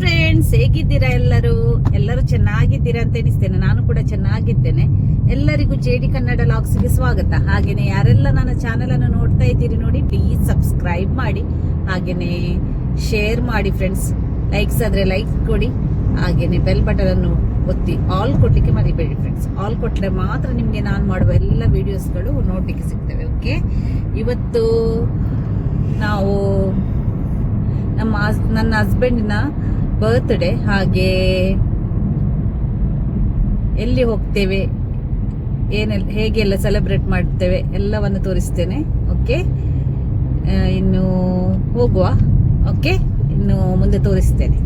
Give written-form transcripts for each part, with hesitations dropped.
Friends, ಹೇಗಿದ್ದೀರಾ? ಎಲ್ಲರೂ ಚೆನ್ನಾಗಿದ್ದೀರಾ ಅಂತ ಎನಿಸ್ತೇನೆ. ನಾನು ಕೂಡ ಚೆನ್ನಾಗಿದ್ದೇನೆ. ಎಲ್ಲರಿಗೂ ಜೆಡಿ ಕನ್ನಡ ಲಾಗ್ಸ್ಗೆ ಸ್ವಾಗತ. ಹಾಗೇನೆ ಯಾರೆಲ್ಲ ನನ್ನ ಚಾನೆಲ್ ಅನ್ನು ನೋಡ್ತಾ ಇದ್ದೀರಿ ನೋಡಿ, ಪ್ಲೀಸ್ ಸಬ್ಸ್ಕ್ರೈಬ್ ಮಾಡಿ, ಹಾಗೇನೆ ಶೇರ್ ಮಾಡಿ ಫ್ರೆಂಡ್ಸ್. ಲೈಕ್ಸ್ ಆದ್ರೆ ಲೈಕ್ ಕೊಡಿ, ಹಾಗೇನೆ ಬೆಲ್ ಬಟನ್ ಅನ್ನು ಒತ್ತಿ ಆಲ್ ಕೊಡ್ಲಿಕ್ಕೆ ಮರಿಬೇಡಿ ಫ್ರೆಂಡ್ಸ್. ಆಲ್ ಕೊಟ್ಟರೆ ಮಾತ್ರ ನಿಮಗೆ ನಾನು ಮಾಡುವ ಎಲ್ಲ ವಿಡಿಯೋಸ್ಗಳು ನೋಡ್ಲಿಕ್ಕೆ ಸಿಗ್ತವೆ. ಓಕೆ, ಇವತ್ತು ನಾವು ನನ್ನ ಹಸ್ಬೆಂಡಿನ ಬರ್ತ್ಡೇ, ಹಾಗೆ ಎಲ್ಲಿ ಹೋಗ್ತೇವೆ, ಹೇಗೆಲ್ಲ ಸೆಲೆಬ್ರೇಟ್ ಮಾಡ್ತೇವೆ ಎಲ್ಲವನ್ನು ತೋರಿಸ್ತೇನೆ. ಓಕೆ, ಇನ್ನು ಹೋಗುವ. ಓಕೆ, ಇನ್ನು ಮುಂದೆ ತೋರಿಸ್ತೇನೆ.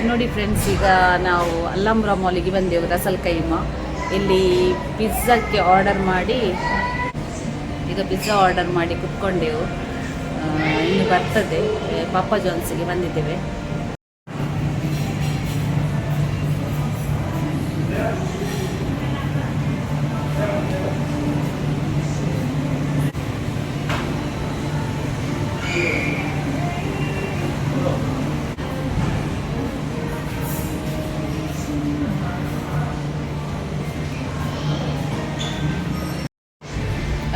ನೋಡಿ ಫ್ರೆಂಡ್ಸ್, ಈಗ ನಾವು ಅಲ್ಲಂಬ್ರಾ ಮಾಲಿಗೆ ಬಂದೆವು, ರಸಲ್ ಕೈಮಾ. ಇಲ್ಲಿ ಪಿಜ್ಜಾಕ್ಕೆ ಆರ್ಡರ್ ಮಾಡಿ, ಈಗ ಪಿಜ್ಜಾ ಆರ್ಡರ್ ಮಾಡಿ ಕುತ್ಕೊಂಡೆವು. ಇನ್ನು ಬರ್ತದೆ. ಪಾಪ ಜಾನ್ಸ್ಗೆ ಬಂದಿದ್ದೇವೆ.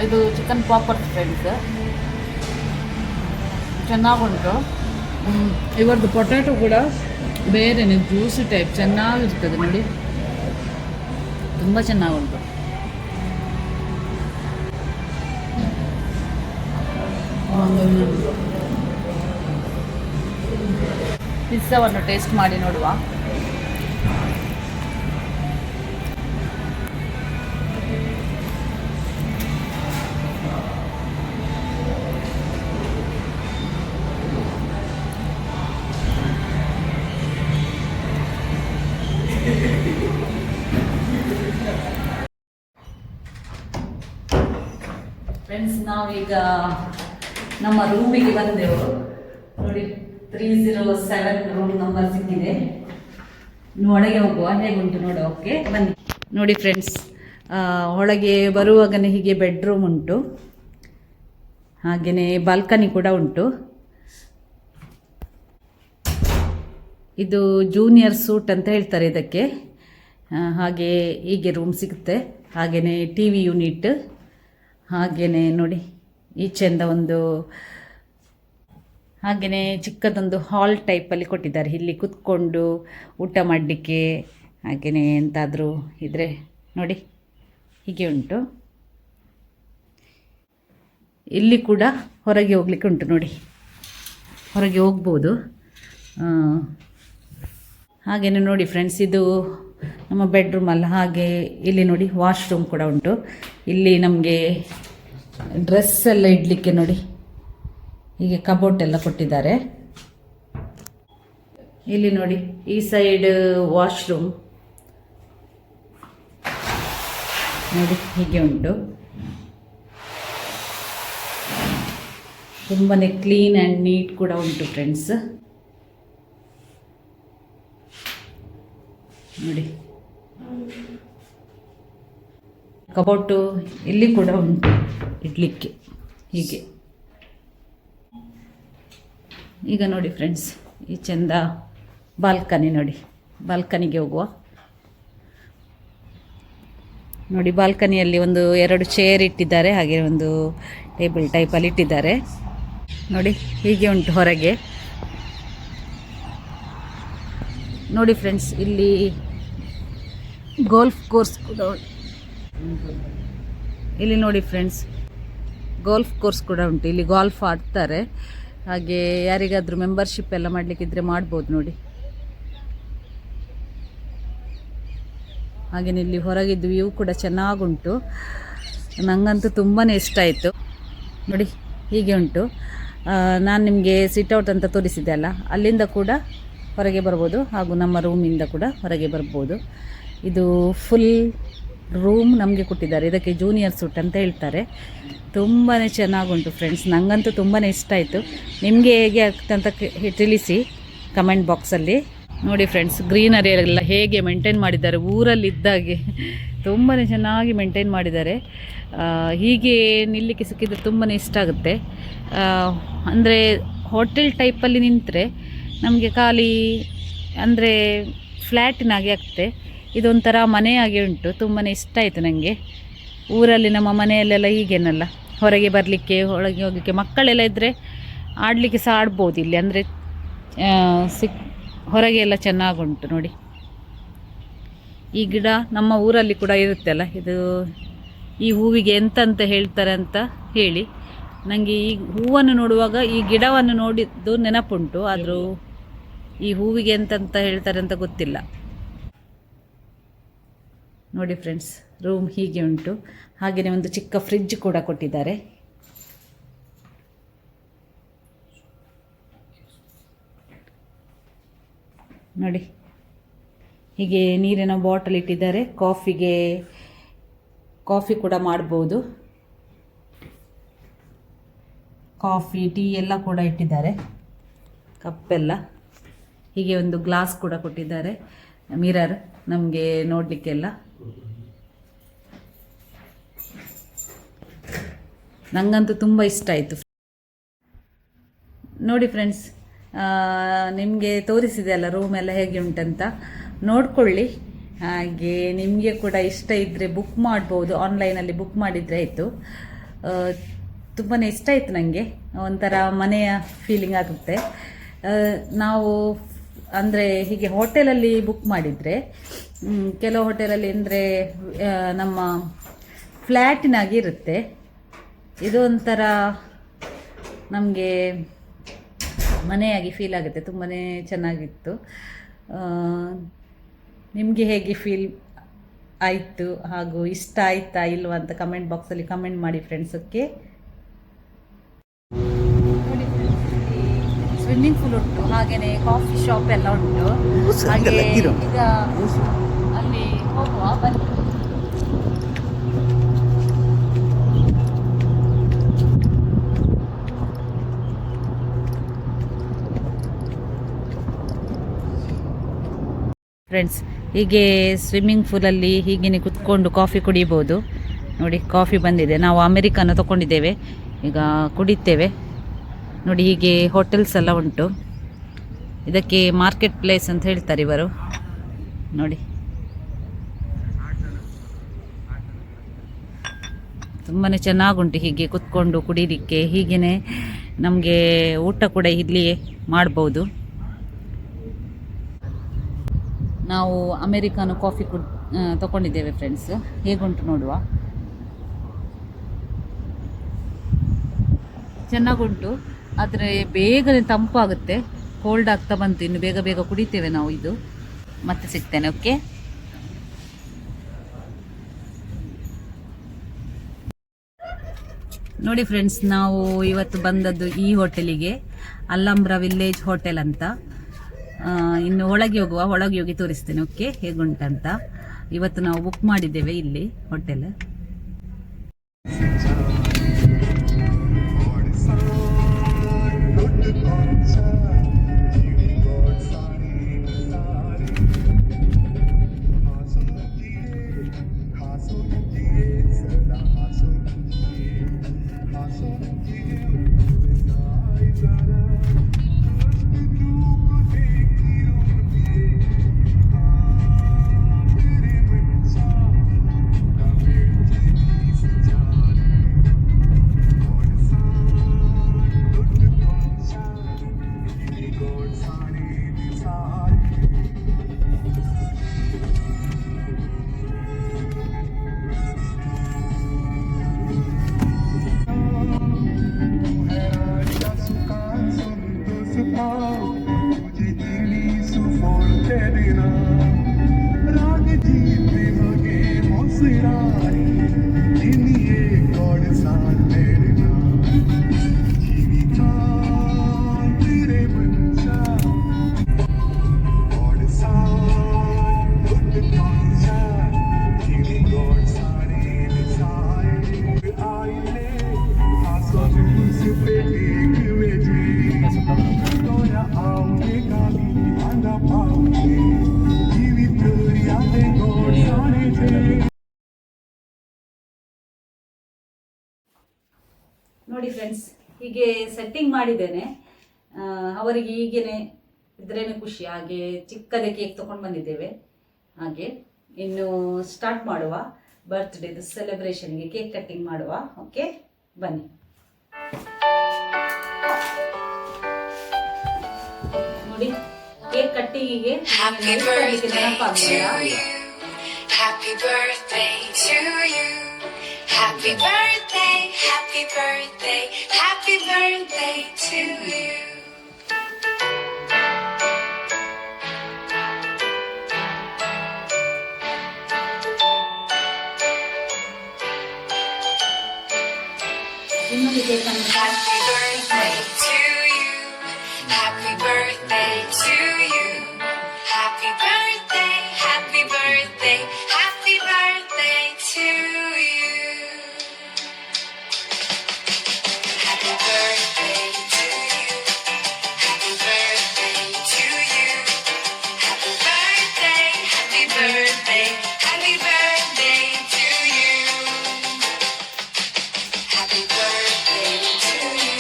ಇದು ಚಿಕನ್ ಪಾಪರ್ ಫ್ರೆಂಡ್ಸ್, ಚೆನ್ನಾಗುಂಟು. ಇವರದ್ದು ಪೊಟ್ಯಾಟೊ ಕೂಡ ಬೇರೆನೆ, ಜ್ಯೂಸಿ ಟೈಪ್ ಚೆನ್ನಾಗಿರ್ತದೆ ನೋಡಿ, ತುಂಬ ಚೆನ್ನಾಗುಂಟು. ಪಿಜ್ಜಾವನ್ನು ಟೇಸ್ಟ್ ಮಾಡಿ ನೋಡುವ. ಫ್ರೆಂಡ್ಸ್, ನಾವೀಗ ನಮ್ಮ ರೂಮಿಗೆ ಬಂದೆವು ನೋಡಿ. 307 ರೂಮ್ ನಂಬರ್ ಸಿಕ್ಕಿದೆ. ಇನ್ನು ಒಳಗೆ ಹೋಗುವ, ಹೇಗುಂಟು ನೋಡುವ. ಓಕೆ, ಬನ್ನಿ. ನೋಡಿ ಫ್ರೆಂಡ್ಸ್, ಒಳಗೆ ಬರುವಾಗನೇ ಹೀಗೆ ಬೆಡ್ರೂಮ್ ಉಂಟು, ಹಾಗೆಯೇ ಬಾಲ್ಕನಿ ಕೂಡ ಉಂಟು. ಇದು ಜೂನಿಯರ್ ಸೂಟ್ ಅಂತ ಹೇಳ್ತಾರೆ ಇದಕ್ಕೆ. ಹಾಗೆ ಹೀಗೆ ರೂಮ್ ಸಿಗುತ್ತೆ, ಹಾಗೆಯೇ ಟಿ ವಿ ಯೂನಿಟ್, ಹಾಗೆಯೇ ನೋಡಿ ಈಚೆಯಿಂದ ಒಂದು ಹಾಗೆಯೇ ಚಿಕ್ಕದೊಂದು ಹಾಲ್ ಟೈಪಲ್ಲಿ ಕೊಟ್ಟಿದ್ದಾರೆ. ಇಲ್ಲಿ ಕುತ್ಕೊಂಡು ಊಟ ಮಾಡಲಿಕ್ಕೆ, ಹಾಗೆಯೇ ಎಂತಾದರೂ ಇದ್ದರೆ ನೋಡಿ ಹೀಗೆ ಉಂಟು. ಇಲ್ಲಿ ಕೂಡ ಹೊರಗೆ ಹೋಗ್ಲಿಕ್ಕೆ ಉಂಟು ನೋಡಿ, ಹೊರಗೆ ಹೋಗ್ಬೋದು. ಹಾಗೆಯೇ ನೋಡಿ ಫ್ರೆಂಡ್ಸ್, ಇದು ನಮ್ಮ ಬೆಡ್ರೂಮ್ ಅಲ್ಲ. ಹಾಗೆ ಇಲ್ಲಿ ನೋಡಿ ವಾಶ್ರೂಮ್ ಕೂಡ ಉಂಟು. ಇಲ್ಲಿ ನಮಗೆ ಡ್ರೆಸ್ ಎಲ್ಲ ಇಡಲಿಕ್ಕೆ ನೋಡಿ ಹೀಗೆ ಕಬೋರ್ಡ್ ಎಲ್ಲ ಕೊಟ್ಟಿದ್ದಾರೆ. ಇಲ್ಲಿ ನೋಡಿ ಈ ಸೈಡ್ ವಾಶ್ರೂಮ್ ನೋಡಿ ಹೀಗೆ ಉಂಟು. ತುಂಬಾ ಕ್ಲೀನ್ ಆ್ಯಂಡ್ ನೀಟ್ ಕೂಡ ಉಂಟು ಫ್ರೆಂಡ್ಸ್ ನೋಡಿ. ಕಬೋರ್ಡು ಇಲ್ಲಿ ಕೂಡ ಉಂಟು ಇಡ್ಲಿಕ್ಕೆ ಹೀಗೆ. ಈಗ ನೋಡಿ ಫ್ರೆಂಡ್ಸ್, ಈ ಚೆಂದ ಬಾಲ್ಕನಿ ನೋಡಿ. ಬಾಲ್ಕನಿಗೆ ಹೋಗುವ. ನೋಡಿ ಬಾಲ್ಕನಿಯಲ್ಲಿ ಒಂದು 2 ಚೇರ್ ಇಟ್ಟಿದ್ದಾರೆ, ಹಾಗೆ ಒಂದು ಟೇಬಲ್ ಟೈಪಲ್ಲಿ ಇಟ್ಟಿದ್ದಾರೆ ನೋಡಿ. ಹೀಗೆ ಉಂಟು ಹೊರಗೆ ನೋಡಿ ಫ್ರೆಂಡ್ಸ್. ಇಲ್ಲಿ ಗೋಲ್ಫ್ ಕೋರ್ಸ್ ಕೂಡ ಇಲ್ಲಿ ನೋಡಿ ಫ್ರೆಂಡ್ಸ್, ಗೋಲ್ಫ್ ಕೋರ್ಸ್ ಕೂಡ ಉಂಟು. ಇಲ್ಲಿ ಗಾಲ್ಫ್ ಆಡ್ತಾರೆ. ಹಾಗೆ ಯಾರಿಗಾದರೂ ಮೆಂಬರ್ಶಿಪ್ ಎಲ್ಲ ಮಾಡಲಿಕ್ಕಿದ್ರೆ ಮಾಡ್ಬೋದು ನೋಡಿ. ಹಾಗೆ ಇಲ್ಲಿ ಹೊರಗಿದ್ದು ವ್ಯೂ ಕೂಡ ಚೆನ್ನಾಗುಂಟು. ನನಗಂತೂ ತುಂಬಾ ಇಷ್ಟ ಆಯಿತು ನೋಡಿ. ಹೀಗೆ ಉಂಟು. ನಾನು ನಿಮಗೆ ಸಿಟ್ಔಟ್ ಅಂತ ತೋರಿಸಿದೆ ಅಲ್ಲ, ಅಲ್ಲಿಂದ ಕೂಡ ಹೊರಗೆ ಬರ್ಬೋದು, ಹಾಗೂ ನಮ್ಮ ರೂಮಿಂದ ಕೂಡ ಹೊರಗೆ ಬರ್ಬೋದು. ಇದು ಫುಲ್ ರೂಮ್ ನಮಗೆ ಕೊಟ್ಟಿದ್ದಾರೆ. ಇದಕ್ಕೆ ಜೂನಿಯರ್ ಸೂಟ್ ಅಂತ ಹೇಳ್ತಾರೆ. ತುಂಬಾ ಚೆನ್ನಾಗುಂಟು ಫ್ರೆಂಡ್ಸ್. ನನಗಂತೂ ತುಂಬಾ ಇಷ್ಟ ಆಯಿತು. ನಿಮಗೆ ಹೇಗೆ ಆಗ್ತಂತ ತಿಳಿಸಿ ಕಮೆಂಟ್ ಬಾಕ್ಸಲ್ಲಿ. ನೋಡಿ ಫ್ರೆಂಡ್ಸ್, ಗ್ರೀನರಿ ಎಲ್ಲ ಹೇಗೆ ಮೇಂಟೈನ್ ಮಾಡಿದ್ದಾರೆ, ಊರಲ್ಲಿದ್ದಾಗೆ ತುಂಬಾ ಚೆನ್ನಾಗಿ ಮೇಂಟೈನ್ ಮಾಡಿದ್ದಾರೆ. ಹೀಗೆ ನಿಲ್ಲಕ್ಕೆ ಸಿಕ್ಕಿದ್ರೆ ತುಂಬಾ ಇಷ್ಟ ಆಗುತ್ತೆ. ಅಂದರೆ ಹೋಟೆಲ್ ಟೈಪಲ್ಲಿ ನಿಂತರೆ ನಮಗೆ ಖಾಲಿ ಅಂದರೆ ಫ್ಲ್ಯಾಟಿನಾಗೆ ಆಗ್ತದೆ. ಇದೊಂಥರ ಮನೆಯಾಗೆ ಉಂಟು. ತುಂಬಾ ಇಷ್ಟ ಆಯಿತು ನನಗೆ. ಊರಲ್ಲಿ ನಮ್ಮ ಮನೆಯಲ್ಲೆಲ್ಲ ಹೀಗೇನಲ್ಲ, ಹೊರಗೆ ಬರಲಿಕ್ಕೆ ಒಳಗೆ ಹೋಗಲಿಕ್ಕೆ ಮಕ್ಕಳೆಲ್ಲ ಇದ್ದರೆ ಆಡಲಿಕ್ಕೆ ಸಹ ಆಡ್ಬೋದು ಇಲ್ಲಿ. ಅಂದರೆ ಹೊರಗೆ ಎಲ್ಲ ಚೆನ್ನಾಗುಂಟು ನೋಡಿ. ಈ ಗಿಡ ನಮ್ಮ ಊರಲ್ಲಿ ಕೂಡ ಇರುತ್ತೆ ಅಲ್ಲ, ಇದು ಈ ಹೂವಿಗೆ ಎಂತ ಹೇಳ್ತಾರೆ ಅಂತ ಹೇಳಿ ನನಗೆ ಈ ಹೂವನ್ನು ನೋಡುವಾಗ ಈ ಗಿಡವನ್ನು ನೋಡಿದ್ದು ನೆನಪುಂಟು. ಆದರೂ ಈ ಹೂವಿಗೆ ಎಂತ ಹೇಳ್ತಾರೆ ಅಂತ ಗೊತ್ತಿಲ್ಲ. ನೋಡಿ ಫ್ರೆಂಡ್ಸ್, ರೂಮ್ ಹೀಗೆ ಉಂಟು. ಹಾಗೆಯೇ ಒಂದು ಚಿಕ್ಕ ಫ್ರಿಡ್ಜ್ ಕೂಡ ಕೊಟ್ಟಿದ್ದಾರೆ. ನೋಡಿ, ಹೀಗೆ ನೀರಿನ ಬಾಟಲ್ ಇಟ್ಟಿದ್ದಾರೆ. ಕಾಫಿ ಕೂಡ ಮಾಡ್ಬೋದು. ಕಾಫಿ, ಟೀ ಎಲ್ಲ ಕೂಡ ಇಟ್ಟಿದ್ದಾರೆ, ಕಪ್ಪೆಲ್ಲ. ಹೀಗೆ ಒಂದು ಗ್ಲಾಸ್ ಕೂಡ ಕೊಟ್ಟಿದ್ದಾರೆ, ಮಿರರ್ ನಮಗೆ ನೋಡಲಿಕ್ಕೆಲ್ಲ. ನನಗಂತೂ ತುಂಬ ಇಷ್ಟ ಆಯಿತು ನೋಡಿ ಫ್ರೆಂಡ್ಸ್. ನಿಮಗೆ ತೋರಿಸಿದೆ ಅಲ್ಲ ರೂಮ್ ಎಲ್ಲ ಹೇಗೆ ಉಂಟಂತ, ನೋಡ್ಕೊಳ್ಳಿ. ಹಾಗೆ ನಿಮಗೆ ಕೂಡ ಇಷ್ಟ ಇದ್ದರೆ ಬುಕ್ ಮಾಡ್ಬೋದು, ಆನ್ಲೈನಲ್ಲಿ ಬುಕ್ ಮಾಡಿದರೆ ಆಯಿತು. ತುಂಬಾ ಇಷ್ಟ ಆಯಿತು ನನಗೆ. ಒಂಥರ ಮನೆಯ ಫೀಲಿಂಗ್ ಆಗುತ್ತೆ. ನಾವು ಅಂದರೆ ಹೀಗೆ ಹೋಟೆಲಲ್ಲಿ ಬುಕ್ ಮಾಡಿದರೆ, ಕೆಲವು ಹೋಟೆಲಲ್ಲಿ ಅಂದರೆ ನಮ್ಮ ಫ್ಲ್ಯಾಟಿನಾಗಿ ಇರುತ್ತೆ. ಇದು ಒಂಥರ ನಮಗೆ ಮನೆಯಾಗಿ ಫೀಲ್ ಆಗುತ್ತೆ. ತುಂಬಾ ಚೆನ್ನಾಗಿತ್ತು. ನಿಮಗೆ ಹೇಗೆ ಫೀಲ್ ಆಯಿತು ಹಾಗೂ ಇಷ್ಟ ಆಯಿತಾ ಇಲ್ವಾ ಅಂತ ಕಮೆಂಟ್ ಬಾಕ್ಸಲ್ಲಿ ಕಮೆಂಟ್ ಮಾಡಿ ಫ್ರೆಂಡ್ಸ್. ಓಕೆ, ನೋಡಿ ಸ್ವಿಮ್ಮಿಂಗ್ ಪೂಲ್ ಉಂಟು, ಹಾಗೆಯೇ ಕಾಫಿ ಶಾಪ್ ಎಲ್ಲ ಉಂಟು. ಹಾಗೆ ಈಗ ಅಲ್ಲಿ ಹೋಗುವ ಬನ್ನಿ. ಫ್ರೆಂಡ್ಸ್, ಹೀಗೆ ಸ್ವಿಮ್ಮಿಂಗ್ ಪೂಲಲ್ಲಿ ಹೀಗೆ ಕುತ್ಕೊಂಡು ಕಾಫಿ ಕುಡಿಬೋದು. ನೋಡಿ, ಕಾಫಿ ಬಂದಿದೆ. ನಾವು ಅಮೆರಿಕನ್ನು ತಗೊಂಡಿದ್ದೇವೆ, ಈಗ ಕುಡಿತೇವೆ. ನೋಡಿ, ಹೀಗೆ ಹೋಟೆಲ್ಸ್ ಎಲ್ಲ ಉಂಟು. ಇದಕ್ಕೆ ಮಾರ್ಕೆಟ್ ಪ್ಲೇಸ್ ಅಂತ ಹೇಳ್ತಾರೆ ಇವರು. ನೋಡಿ, ತುಂಬಾ ಚೆನ್ನಾಗುಂಟು ಹೀಗೆ ಕುತ್ಕೊಂಡು ಕುಡಿಲಿಕ್ಕೆ. ಹೀಗೇ ನಮಗೆ ಊಟ ಕೂಡ ಇಲ್ಲಿಯೇ ಮಾಡ್ಬೋದು. ನಾವು ಅಮೆರಿಕನ್ ಕಾಫಿ ತಗೊಂಡಿದ್ದೇವೆ ಫ್ರೆಂಡ್ಸ್. ಹೇಗುಂಟು ನೋಡುವ. ಚೆನ್ನಾಗುಂಟು, ಆದರೆ ಬೇಗನೆ ತಂಪಾಗುತ್ತೆ. ಕೋಲ್ಡ್ ಆಗ್ತಾ ಬಂತು. ಇನ್ನು ಬೇಗ ಬೇಗ ಕುಡಿತೇವೆ ನಾವು. ಇದು ಮತ್ತೆ ಸಿಗ್ತೇನೆ. ಓಕೆ, ನೋಡಿ ಫ್ರೆಂಡ್ಸ್, ನಾವು ಇವತ್ತು ಬಂದದ್ದು ಈ ಹೋಟೆಲಿಗೆ, ಅಲ್ಲಂಬ್ರಾ ವಿಲೇಜ್ ಹೋಟೆಲ್ ಅಂತ. ಇನ್ನು ಒಳಗೆ ಹೋಗಿ ತೋರಿಸ್ತೇನೆ. ಓಕೆ, ಹೇಗುಂಟಂತ. ಇವತ್ತು ನಾವು ಬುಕ್ ಮಾಡಿದ್ದೇವೆ ಇಲ್ಲಿ ಹೋಟೆಲ್. ನೋಡಿ ಫ್ರೆಂಡ್ಸ್, ಹೀಗೆ ಸೆಟ್ಟಿಂಗ್ ಮಾಡಿದ್ದೇನೆ. ಅವರಿಗೆ ಹೀಗೇನೆ ಇದ್ರೇನೆ ಖುಷಿ. ಹಾಗೆ ಚಿಕ್ಕದೇ ಕೇಕ್ ತಗೊಂಡು ಬಂದಿದ್ದೇವೆ. ಹಾಗೆ ಇನ್ನು ಸ್ಟಾರ್ಟ್ ಮಾಡುವ ಬರ್ತ್ಡೇದು ಸೆಲೆಬ್ರೇಷನ್ಗೆ, ಕೇಕ್ ಕಟ್ಟಿಂಗ್ ಮಾಡುವ. ಓಕೆ, ಬನ್ನಿ. ನೋಡಿ, cake ಕಟ್ಟಿಂಗಿಗೆ ನೆನಪಾಗಲಿಲ್ಲ. Happy birthday to you. Happy birthday, happy birthday, happy birthday to you. ಇನ್ನೊಂದು ಕೇಕ್ ಅನ್ನು Happy birthday to you. Happy birthday to you. Happy birthday, happy birthday, happy birthday to you. Happy birthday to you. Happy birthday to you. Happy birthday, happy birthday, happy birthday to you. Happy birthday to you.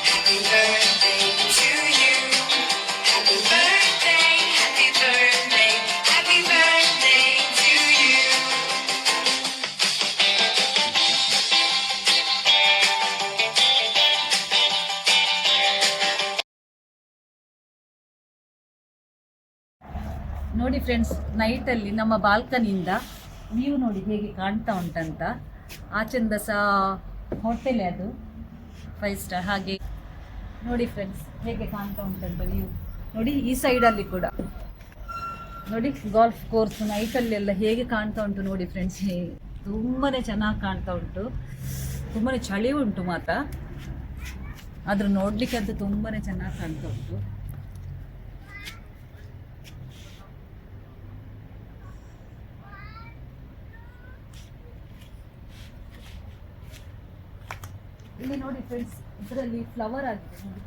Happy birthday to you. Happy birthday, happy birthday, happy birthday to you. ನೋಡಿ friends, ನೈಟಲ್ಲಿ ನಮ್ಮ ಬಾಲ್ಕನಿಯಿಂದ view ನೋಡಿ ಹೇಗೆ ಕಾಣ್ತಾ ಉಂಟಂತ. ಆಚೆಂದ ಸಹ hotel, ಅದು 5 star. ಹಾಗೆ ನೋಡಿ ಫ್ರೆಂಡ್ಸ್, ಹೇಗೆ ಕಾಣ್ತಾ ಉಂಟಂತ ವ್ಯೂ. ನೋಡಿ ಈ ಸೈಡಲ್ಲಿ ಕೂಡ ನೋಡಿ ಗಾಲ್ಫ್ ಕೋರ್ಸ್ ನೈಟಲ್ಲೆಲ್ಲ ಹೇಗೆ ಕಾಣ್ತಾ ಉಂಟು ನೋಡಿ ಫ್ರೆಂಡ್ಸ್. ತುಂಬಾ ಚೆನ್ನಾಗಿ ಕಾಣ್ತಾ ಉಂಟು. ತುಂಬಾ ಚಳಿ ಉಂಟು ಮಾತ್ರ, ಆದರೂ ನೋಡಲಿಕ್ಕೆ ಅದು ತುಂಬಾ ಚೆನ್ನಾಗಿ ಕಾಣ್ತಾ ಉಂಟು. ಇಲ್ಲಿ ನೋಡಿ ಫ್ರೆಂಡ್ಸ್, ಇದರಲ್ಲಿ ಫ್ಲವರ್ ಆಗಿದೆ ನೋಡಿ.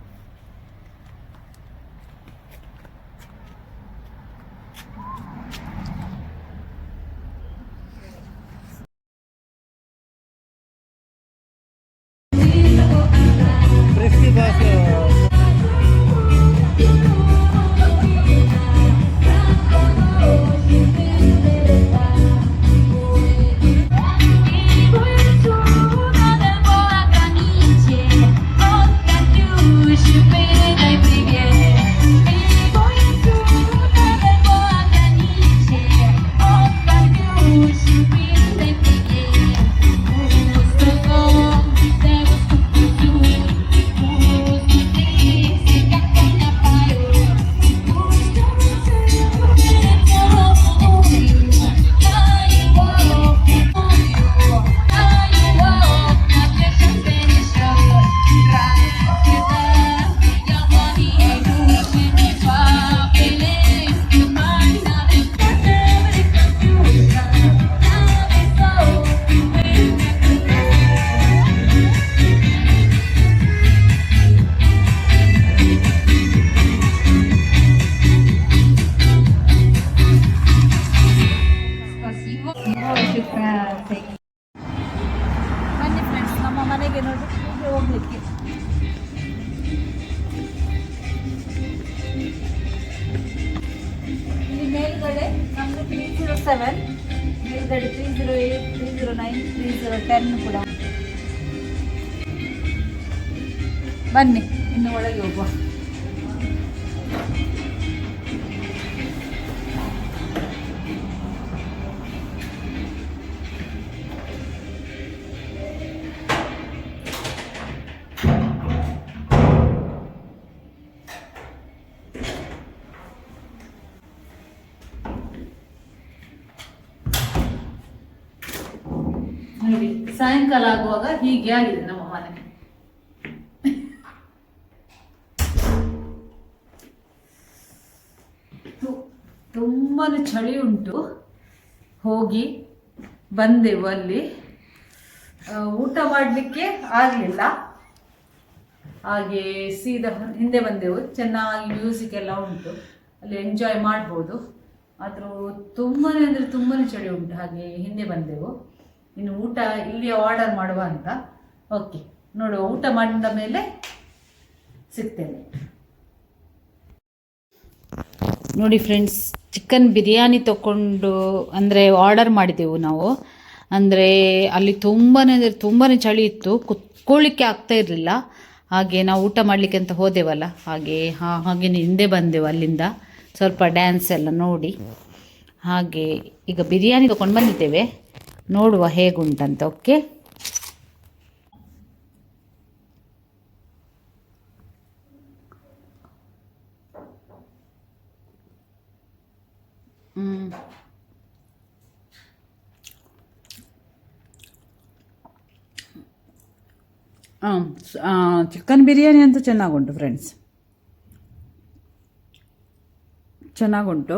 ಬನ್ನಿ ಫ್ರೆಂಡ್ಸ್, ನಮ್ಮ ಮನೆಗೆ ನೋಡಿ ಹೀಗೆ ಹೋಗ್ಲಿಕ್ಕೆ. ಇಲ್ಲಿ ಮೇಲ್ಗಡೆ ನಮ್ಮದು 307, ಮೇಲ್ಗಡೆ 308, 309, 3010 ಕೂಡ ಉಂಟು. ಬನ್ನಿ ಇನ್ನು ಒಳಗೆ ಹೋಗುವ. ನೋಡಿ, ಸಾಯಂಕಾಲ ಆಗುವಾಗ ಹೀಗೆ ಆಗಿದೆ ನಮ್ಮ ಮನೆ. ತುಂಬಾ ಚಳಿ ಉಂಟು. ಹೋಗಿ ಬಂದೆವು, ಅಲ್ಲಿ ಊಟ ಮಾಡಲಿಕ್ಕೆ ಆಗಲಿಲ್ಲ, ಹಾಗೆ ಸೀದಾ ಹಿಂದೆ ಬಂದೆವು. ಚೆನ್ನಾಗಿ ಮ್ಯೂಸಿಕ್ ಎಲ್ಲ ಉಂಟು, ಅಲ್ಲಿ ಎಂಜಾಯ್ ಮಾಡ್ಬೋದು. ಆದರೂ ತುಂಬಾ ಅಂದರೆ ತುಂಬಾ ಚಳಿ ಉಂಟು, ಹಾಗೆ ಹಿಂದೆ ಬಂದೆವು. ಇನ್ನು ಊಟ ಇಲ್ಲಿ ಆರ್ಡರ್ ಮಾಡುವ ಅಂತ. ಓಕೆ, ನೋಡುವ, ಊಟ ಮಾಡಿದ ಮೇಲೆ ಸಿಗ್ತೇನೆ. ನೋಡಿ ಫ್ರೆಂಡ್ಸ್, ಚಿಕನ್ ಬಿರಿಯಾನಿ ತಗೊಂಡು ಅಂದರೆ ಆರ್ಡರ್ ಮಾಡಿದೆವು ನಾವು. ಅಂದರೆ ಅಲ್ಲಿ ತುಂಬಾ ಅಂದರೆ ತುಂಬಾ ಚಳಿ ಇತ್ತು, ಕುತ್ಕೊಳ್ಳಿಕ್ಕೆ ಆಗ್ತಾ ಇರಲಿಲ್ಲ. ಹಾಗೆ ನಾವು ಊಟ ಮಾಡಲಿಕ್ಕೆ ಅಂತ ಹೋದೆವಲ್ಲ, ಹಾಗೆ ಹಿಂದೆ ಬಂದೆವು ಅಲ್ಲಿಂದ. ಸ್ವಲ್ಪ ಡ್ಯಾನ್ಸ್ ಎಲ್ಲ ನೋಡಿ ಹಾಗೆ ಈಗ ಬಿರಿಯಾನಿ ತಗೊಂಡು ಬಂದಿದ್ದೇವೆ, ನೋಡುವ ಹೇಗುಂಟಂತ. ಓಕೆ, ಚಿಕನ್ ಬಿರಿಯಾನಿ ಅಂತೂ ಚೆನ್ನಾಗುಂಟು ಫ್ರೆಂಡ್ಸ್, ಚೆನ್ನಾಗುಂಟು.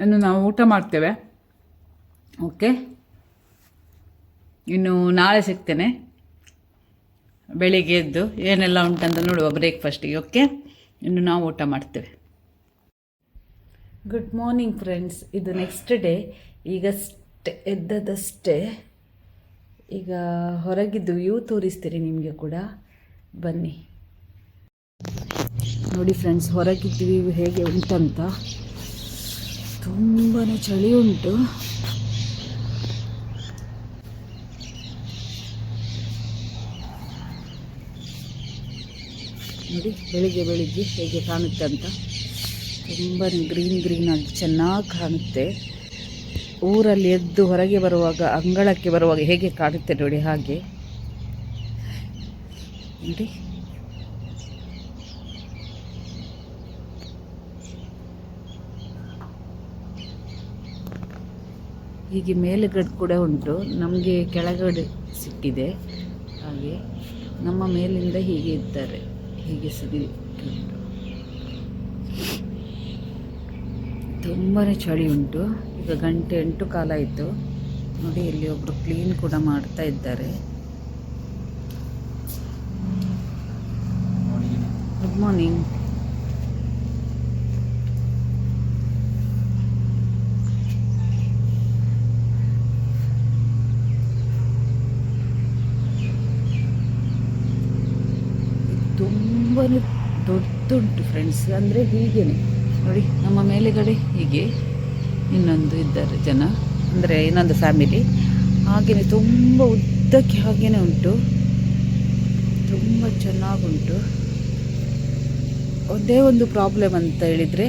ಇನ್ನು ನಾವು ಊಟ ಮಾಡ್ತೇವೆ. ಓಕೆ, ಇನ್ನು ನಾಳೆ ಸಿಗ್ತೇನೆ ಬೆಳಿಗ್ಗೆ ಎದ್ದು ಏನೆಲ್ಲ ಉಂಟಂತ ನೋಡುವ ಬ್ರೇಕ್ಫಾಸ್ಟಿಗೆ. ಓಕೆ, ಇನ್ನು ನಾವು ಊಟ ಮಾಡ್ತೇವೆ. ಗುಡ್ ಮಾರ್ನಿಂಗ್ ಫ್ರೆಂಡ್ಸ್, ಇದು ನೆಕ್ಸ್ಟ್ ಡೇ. ಈಗಷ್ಟೇ ಎದ್ದದಷ್ಟೇ. ಈಗ ಹೊರಗಿದ್ದು ವ್ಯೂ ತೋರಿಸ್ತೀರಿ ನಿಮಗೆ ಕೂಡ, ಬನ್ನಿ ನೋಡಿ ಫ್ರೆಂಡ್ಸ್. ಹೊರಗಿದ್ದು ವ್ಯೂ ಹೇಗೆ ಉಂಟಂತ. ತುಂಬಾ ಚಳಿ ಉಂಟು. ನೋಡಿ ಬೆಳಿಗ್ಗೆ ಹೇಗೆ ಕಾಣುತ್ತೆ ಅಂತ. ತುಂಬಾ ಗ್ರೀನ್ ಆಗಿ ಚೆನ್ನಾಗಿ ಕಾಣುತ್ತೆ. ಊರಲ್ಲಿ ಎದ್ದು ಹೊರಗೆ ಬರುವಾಗ, ಅಂಗಳಕ್ಕೆ ಬರುವಾಗ ಹೇಗೆ ಕಾಣುತ್ತೆ ನೋಡಿ, ಹಾಗೆ ನೋಡಿ. ಹೀಗೆ ಮೇಲುಗಡೆ ಕೂಡ ಉಂಟು, ನಮಗೆ ಕೆಳಗಡೆ ಸಿಕ್ಕಿದೆ. ಹಾಗೆ ನಮ್ಮ ಮೇಲಿಂದ ಹೀಗೆ ಇದ್ದಾರೆ, ಹೀಗೆ ಸಿಗಲಿಕ್ಕೆ ಉಂಟು. ತುಂಬಾ ಚಳಿ ಉಂಟು. ಈಗ ಗಂಟೆ 8 ಕಾಲ ಆಯಿತು ನೋಡಿ. ಇಲ್ಲಿ ಒಬ್ಬರು ಕ್ಲೀನ್ ಕೂಡ ಮಾಡ್ತಾ ಇದ್ದಾರೆ. Good morning. ತುಂಬಾ ದೊಡ್ಡುಂಟು ಫ್ರೆಂಡ್ಸ್. ಅಂದರೆ ಹೀಗೇನೆ ನೋಡಿ, ನಮ್ಮ ಮೇಲೆಗಡೆ ಹೀಗೆ ಇನ್ನೊಂದು ಇದ್ದಾರೆ ಜನ, ಅಂದರೆ ಇನ್ನೊಂದು ಫ್ಯಾಮಿಲಿ. ಹಾಗೆಯೇ ತುಂಬ ಉದ್ದಕ್ಕೆ ಹಾಗೇನೆ ಉಂಟು, ತುಂಬ ಚೆನ್ನಾಗುಂಟು. ಒಂದೇ ಒಂದು ಪ್ರಾಬ್ಲಮ್ ಅಂತ ಹೇಳಿದರೆ,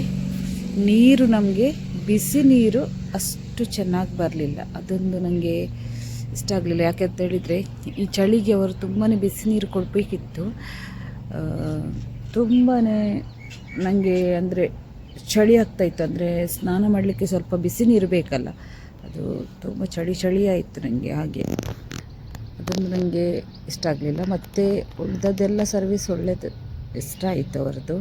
ನೀರು ನಮಗೆ ಬಿಸಿ ನೀರು ಅಷ್ಟು ಚೆನ್ನಾಗಿ ಬರಲಿಲ್ಲ. ಅದೊಂದು ನನಗೆ ಇಷ್ಟ ಆಗಲಿಲ್ಲ. ಯಾಕೆಂತ ಹೇಳಿದರೆ, ಈ ಚಳಿಗೆ ಅವರು ತುಂಬಾ ಬಿಸಿ ನೀರು ಕೊಡಬೇಕಿತ್ತು. ತುಂಬಾ ನನಗೆ ಅಂದರೆ ಚಳಿ ಆಗ್ತಾಯಿತ್ತು. ಅಂದರೆ ಸ್ನಾನ ಮಾಡಲಿಕ್ಕೆ ಸ್ವಲ್ಪ ಬಿಸಿ ನೀರು ಬೇಕಲ್ಲ, ಅದು ತುಂಬ ಚಳಿ ಆಯಿತು ನನಗೆ. ಹಾಗೆ ಅದೊಂದು ನನಗೆ ಇಷ್ಟ ಆಗಲಿಲ್ಲ. ಮತ್ತು ಉಳಿದದ್ದೆಲ್ಲ ಸರ್ವಿಸ್ ಒಳ್ಳೆಯದು, ಇಷ್ಟ ಆಯಿತು ಅವರದ್ದು.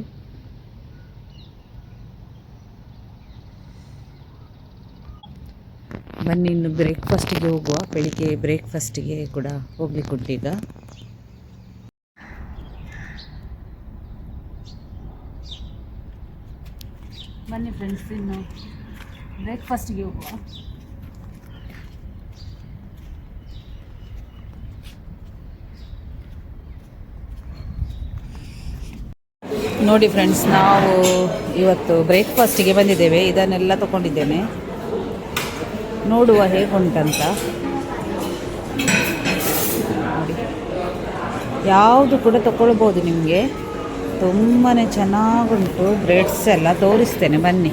ಬನ್ನಿ, ಇನ್ನು ಬ್ರೇಕ್ಫಾಸ್ಟಿಗೆ ಹೋಗುವ. ಬೆಳಿಗ್ಗೆ ಬ್ರೇಕ್ಫಾಸ್ಟಿಗೆ ಕೂಡ ಹೋಗ್ಲಿಕ್ಕುಂಟು ಈಗ. ಬನ್ನಿ ಫ್ರೆಂಡ್ಸ್, ಇನ್ನು ಬ್ರೇಕ್ಫಾಸ್ಟಿಗೆ ಹೋಗುವ. ನೋಡಿ ಫ್ರೆಂಡ್ಸ್, ನಾವು ಇವತ್ತು ಬ್ರೇಕ್ಫಾಸ್ಟಿಗೆ ಬಂದಿದ್ದೇವೆ. ಇದನ್ನೆಲ್ಲ ತಗೊಂಡಿದ್ದೇನೆ, ನೋಡುವ ಹೇಗುಂಟಂತ. ನೋಡಿ, ಯಾವುದು ಕೂಡ ತಗೊಳ್ಬೋದು ನಿಮಗೆ. ತುಂಬಾ ಚೆನ್ನಾಗುಂಟು. ಬ್ರೆಡ್ಸ್ ಎಲ್ಲ ತೋರಿಸ್ತೇನೆ ಬನ್ನಿ.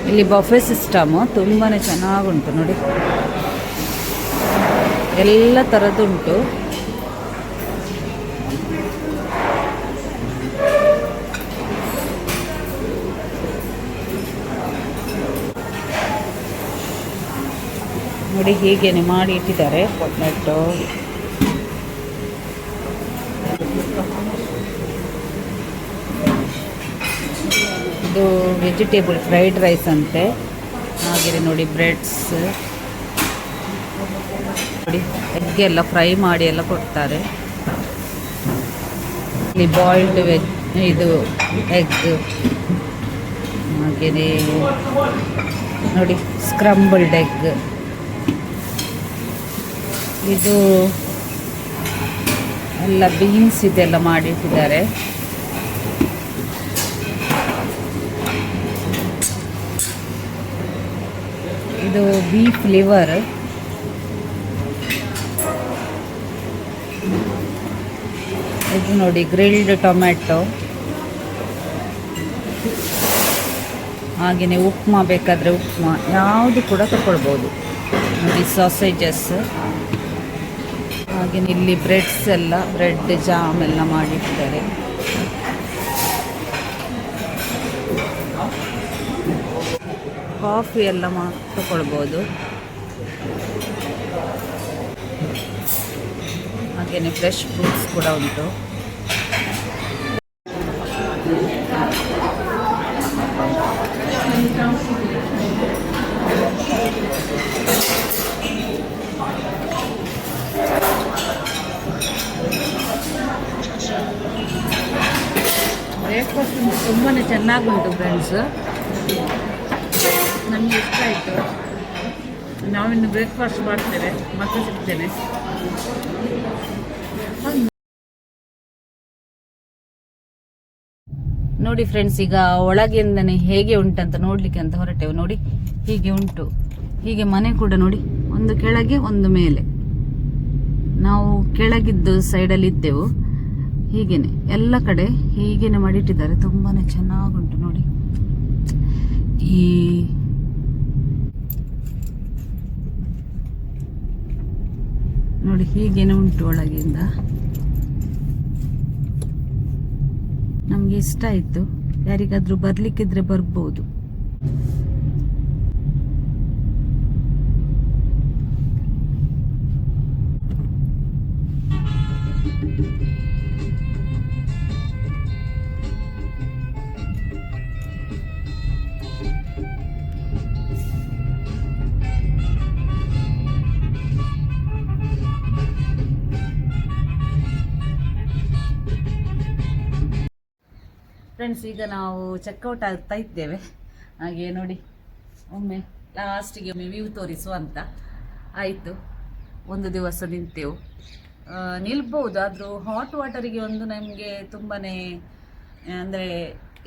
ಇಲ್ಲಿ ಬಫೆ ಸಿಸ್ಟಮು ತುಂಬಾ ಚೆನ್ನಾಗುಂಟು ನೋಡಿ, ಎಲ್ಲ ಥರದ್ದುಂಟು. ನೋಡಿ ಹೀಗೇನೆ ಮಾಡಿ ಇಟ್ಟಿದ್ದಾರೆ ಪೊಟ್ಯಾಟೊ. ಇದು ವೆಜಿಟೇಬಲ್ ಫ್ರೈಡ್ ರೈಸ್ ಅಂತೆ. ಹಾಗೆ ನೋಡಿ ಬ್ರೆಡ್ಸ್ ನೋಡಿ, ಎಗ್ ಎಲ್ಲ ಫ್ರೈ ಮಾಡಿ ಎಲ್ಲ ಕೊಡ್ತಾರೆ. ಇಲ್ಲಿ ಬಾಯ್ಲ್ಡ್ ವೆಜ್ ಇದು ಎಗ್, ಹಾಗೆಯೇ ನೋಡಿ ಸ್ಕ್ರಂಬಲ್ಡ್ ಎಗ್. ಇದು ಎಲ್ಲ ಬೀನ್ಸ್ ಇದೆಲ್ಲ ಮಾಡಿಟ್ಟಿದ್ದಾರೆ. ಇದು ಬೀಫ್ ಲಿವರ್. ಇದು ನೋಡಿ ಗ್ರಿಲ್ಡ್ ಟೊಮ್ಯಾಟೊ. ಹಾಗೆಯೇ ಉಪ್ಮಾ ಬೇಕಾದರೆ ಉಪ್ಮಾ ಯಾವುದು ಕೂಡ ತಗೊಳ್ಬೋದು. ನೋಡಿ ಸಾಸೇಜಸ್. ಹಾಗೆಯೇ ಇಲ್ಲಿ ಬ್ರೆಡ್ಸ್ ಎಲ್ಲ ಬ್ರೆಡ್ ಜಾಮ್ ಎಲ್ಲ ಮಾಡಿಟ್ಟಿದ್ದಾರೆ. ಕಾಫಿ ಎಲ್ಲ ತಗೊಳ್ಬೋದು. ಹಾಗೆಯೇ ಫ್ರೆಶ್ ಫ್ರೂಟ್ಸ್ ಕೂಡ ಉಂಟು. ಬ್ರೇಕ್ಫಾಸ್ಟ್ ತುಂಬಾ ಚೆನ್ನಾಗುಂಟು ಫ್ರೆಂಡ್ಸ್, ನನಗೆ ಇಷ್ಟ ಆಯಿತು. ನಾವಿನ್ನು ಬ್ರೇಕ್ಫಾಸ್ಟ್ ಮಾಡ್ತೇವೆ, ಮತ್ತೆ ಸಿಗ್ತೇನೆ. ನೋಡಿ ಫ್ರೆಂಡ್ಸ್, ಈಗ ಒಳಗಿಂದನೇ ಹೇಗೆ ಉಂಟಂತ ನೋಡ್ಲಿಕ್ಕೆ ಅಂತ ಹೊರಟೆವು. ನೋಡಿ ಹೀಗೆ ಉಂಟು. ಹೀಗೆ ಮನೆ ಕೂಡ ನೋಡಿ, ಒಂದು ಕೆಳಗೆ ಒಂದು ಮೇಲೆ. ನಾವು ಕೆಳಗಿದ್ದು ಸೈಡಲ್ಲಿ ಇದ್ದೆವು. ಹೀಗೇನೆ ಎಲ್ಲ ಕಡೆ ಹೀಗೇನೆ ಮಾಡಿಟ್ಟಿದ್ದಾರೆ. ತುಂಬಾನೇ ಚೆನ್ನಾಗುಂಟು ನೋಡಿ. ಈ ನೋಡಿ ಹೀಗೇನೆ ಉಂಟು ಒಳಗಿಂದ. ನಮ್ಗೆ ಇಷ್ಟ ಆಯ್ತು. ಯಾರಿಗಾದ್ರೂ ಬರ್ಲಿಕ್ಕಿದ್ರೆ ಬರ್ಬೋದು. ಫ್ರೆಂಡ್ಸ್, ಈಗ ನಾವು ಚೆಕ್ಔಟ್ ಆಗ್ತಾ ಇದ್ದೇವೆ. ಹಾಗೆ ನೋಡಿ, ಒಮ್ಮೆ ಲಾಸ್ಟಿಗೆ ಒಮ್ಮೆ ವ್ಯೂ ತೋರಿಸುವ ಅಂತ ಆಯಿತು. ಒಂದು ದಿವಸ ನಿಂತೆವು. ನಿಲ್ಬೋದು, ಆದರೂ ಹಾಟ್ ವಾಟರಿಗೆ ಒಂದು ನಮಗೆ ತುಂಬಾ ಅಂದರೆ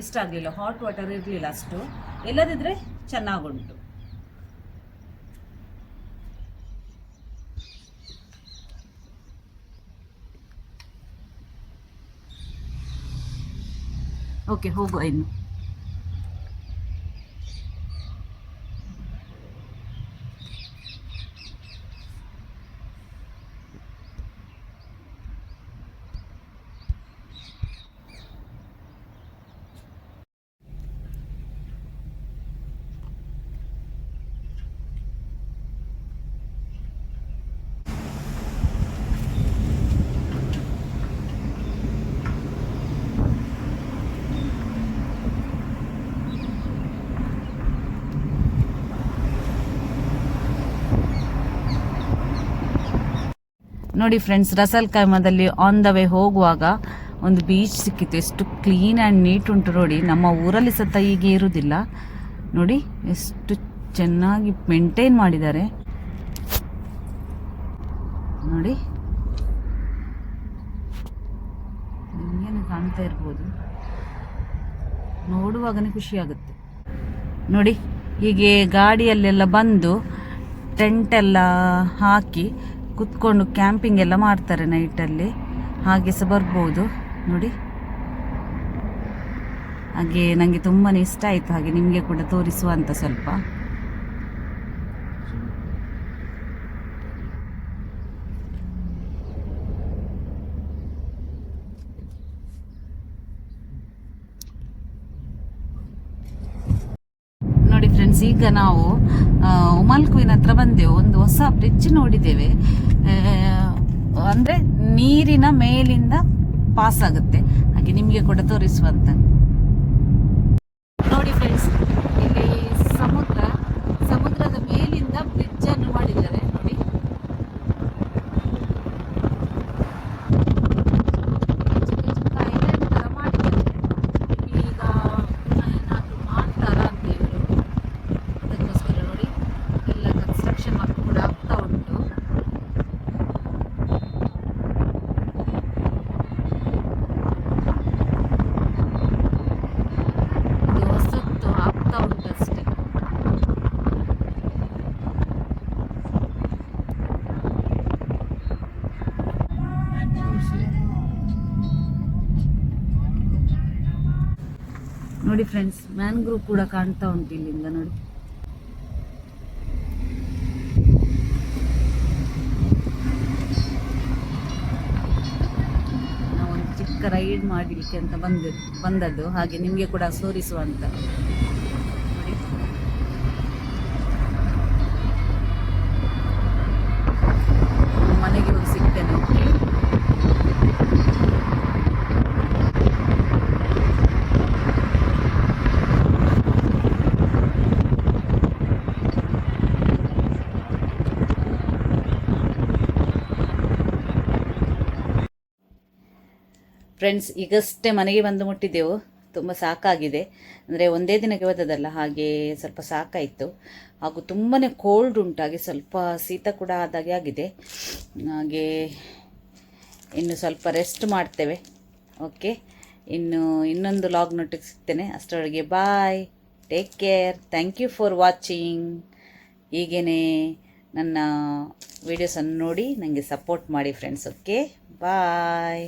ಇಷ್ಟ ಆಗಲಿಲ್ಲ. ಹಾಟ್ ವಾಟರ್ ಇರಲಿಲ್ಲ ಅಷ್ಟು. ಎಲ್ಲದಿದ್ದರೆ ಚೆನ್ನಾಗುಂಟು. ಓಕೆ, ಹೋಗುವ ಇನ್ನು. ನೋಡಿ ಫ್ರೆಂಡ್ಸ್, ರಸಲ್ ಖೈಮಾದಲ್ಲಿ ಆನ್ ದ ವೇ ಹೋಗುವಾಗ ಒಂದು ಬೀಚ್ ಸಿಕ್ಕಿತ್ತು. ಎಷ್ಟು ಕ್ಲೀನ್ ಆ್ಯಂಡ್ ನೀಟ್ ಉಂಟು ನೋಡಿ. ನಮ್ಮ ಊರಲ್ಲಿ ಸತ ಹೀಗೆ ಇರುವುದಿಲ್ಲ ನೋಡಿ, ಎಷ್ಟು ಚೆನ್ನಾಗಿ ಮೇಂಟೈನ್ ಮಾಡಿದ್ದಾರೆ ನೋಡಿ. ನಿಮಗೇನು ಕಾಣ್ತಾ ಇರ್ಬೋದು, ನೋಡುವಾಗನೇ ಖುಷಿ ಆಗುತ್ತೆ ನೋಡಿ. ಹೀಗೆ ಗಾಡಿಯಲ್ಲೆಲ್ಲ ಬಂದು ಟೆಂಟ್ ಎಲ್ಲ ಹಾಕಿ ಕುತ್ಕೊಂಡು ಕ್ಯಾಂಪಿಂಗ್ ಎಲ್ಲ ಮಾಡ್ತಾರೆ ನೈಟಲ್ಲಿ. ಹಾಗೆ ಸಹ ಬರ್ಬೋದು ನೋಡಿ. ಹಾಗೆ ನನಗೆ ತುಂಬಾ ಇಷ್ಟ ಆಯಿತು. ಹಾಗೆ ನಿಮಗೆ ಕೂಡ ತೋರಿಸುವ ಅಂತ ಸ್ವಲ್ಪ. ನೋಡಿ ಫ್ರೆಂಡ್ಸ್, ಈಗ ನಾವು ಅಮಲ್ಕುವಿನ ಹತ್ರ ಬಂದೆವು. ಒಂದು ಹೊಸ ಬ್ರಿಡ್ಜ್ ನೋಡಿದ್ದೇವೆ. ಅಂದರೆ ನೀರಿನ ಮೇಲಿಂದ ಪಾಸ್ ಆಗುತ್ತೆ. ಹಾಗೆ ನಿಮಗೆ ಕೂಡ ತೋರಿಸುವಂತ. ನೋಡಿ ಫ್ರೆಂಡ್ಸ್, ಇಲ್ಲಿ ಸಮುದ್ರದ ಮೇಲಿಂದ ಬ್ರಿಡ್ಜ್ ಅನ್ನು ಮಾಡಿದ್ದಾರೆ ನೋಡಿ. ಐಲ್ಯಾಂಡ್ ತರ ಮಾಡಿದ್ದಾರೆ. ಈಗ ಏನಾದ್ರು ಮಾಡ್ತಾರ ಅಂತ ಹೇಳಿ ಅದಕ್ಕೋಸ್ಕರ ನೋಡಿ ಎಲ್ಲ ಕನ್ಸ್ಟ್ರಕ್ಷನ್ ವರ್ಕ್ ಕೂಡ ಆಗ್ತಾ ಉಂಟು. ಇದು ಹೊಸತ್ತು ಆಗ್ತಾ ಉಂಟು ಅಷ್ಟೇ. ನೋಡಿ ಫ್ರೆಂಡ್ಸ್, ಮ್ಯಾಂಗ್ರೋವ್ ಕೂಡ ಕಾಣ್ತಾ ಉಂಟು ಇಲ್ಲಿಂದ ನೋಡಿ. ನಾವೊಂದು ಚಿಕ್ಕ ರೈಡ್ ಮಾಡಲಿಕ್ಕೆ ಅಂತ ಬಂದದ್ದು. ಹಾಗೆ ನಿಮಗೆ ಕೂಡ ತೋರಿಸುವಂತ ನೋಡಿ. ಮನೆಗೆ ಹೋಗಿ ಸಿಗ್ತೇನೆ. ಓಕೆ, ಫ್ರೆಂಡ್ಸ್, ಈಗಷ್ಟೇ ಮನೆಗೆ ಬಂದು ಮುಟ್ಟಿದ್ದೆವು. ತುಂಬ ಸಾಕಾಗಿದೆ. ಅಂದರೆ ಒಂದೇ ದಿನಕ್ಕೆ ಹೋದದಲ್ಲ, ಹಾಗೆ ಸ್ವಲ್ಪ ಸಾಕಾಯಿತು. ಹಾಗೂ ತುಂಬಾ ಕೋಲ್ಡ್ ಉಂಟು. ಹಾಗೆ ಸ್ವಲ್ಪ ಶೀತ ಕೂಡ ಆದಾಗೆ ಆಗಿದೆ. ಹಾಗೆ ಇನ್ನು ಸ್ವಲ್ಪ ರೆಸ್ಟ್ ಮಾಡ್ತೇವೆ. ಓಕೆ, ಇನ್ನೊಂದು ಲಾಗ್ನೊಟ್ಟಿಗೆ ಸಿಗ್ತೇನೆ. ಅಷ್ಟರೊಳಗೆ bye, take care, thank you for watching. ಹೀಗೇ ನನ್ನ ವೀಡಿಯೋಸನ್ನು ನೋಡಿ ನನಗೆ ಸಪೋರ್ಟ್ ಮಾಡಿ ಫ್ರೆಂಡ್ಸ್. ಓಕೆ, ಬಾಯ್.